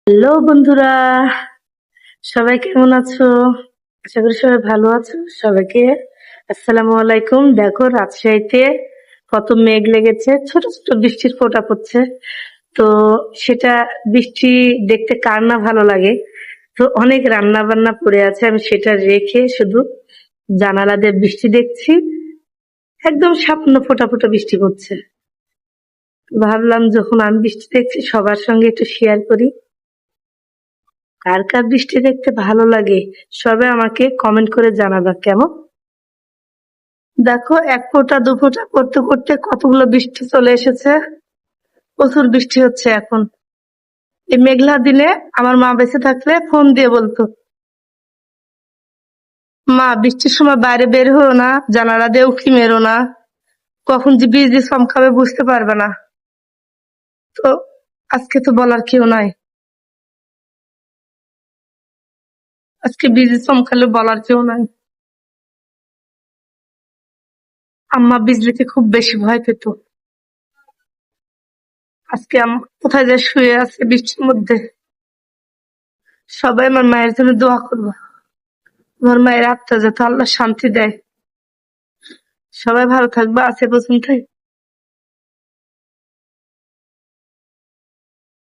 Hello বন্ধুরা, সবাই কেমন আছো? আশা করি সবাই ভালো আছো। সবাইকে আসসালামু আলাইকুম। দেখো রাজশাহীতে কত মেঘ লেগেছে, ছোট ছোট বৃষ্টির ফোঁটা পড়ছে। তো সেটা বৃষ্টি দেখতে কার না ভালো লাগে। তো অনেক রান্না বান্না পড়ে আছে, আমি সেটা রেখে শুধু জানালা দিয়ে বৃষ্টি দেখছি। একদম সামান্য ফোঁটা ফোঁটা বৃষ্টি পড়ছে। ভাবলাম যখন আমি বৃষ্টি দেখছি সবার সঙ্গে একটু শেয়ার করি। কার কার বৃষ্টি দেখতে ভালো লাগে সবে আমাকে কমেন্ট করে জানাবা কেমন। দেখো এক ফোঁটা দু ফোঁটা করতে করতে কতগুলো বৃষ্টি চলে এসেছে। প্রচুর বৃষ্টি হচ্ছে এখন। এই মেঘলা দিনে আমার মা বেঁচে থাকলে ফোন দিয়ে বলতো, মা বৃষ্টির সময় বাইরে বের হও না, জানালা দিয়ে উঁকি মেরো না, কখন যে বৃষ্টি চমকাবে বুঝতে পারবে না। তো আজকে তো বলার কেউ নাই, আজকে বৃষ্টি চমকালে বলার কেউ নাই। আম্মা বিজলিতে খুব বেশি ভয় পেত। আজকে আম্মা কোথায় যায় শুয়ে আছে বৃষ্টির মধ্যে। সবাই আমার মায়ের জন্য দোয়া করবো, আমার মায়ের আত্মা যাতে আল্লাহ শান্তি দেয়। সবাই ভালো থাকবে, আছে পর্যন্তই।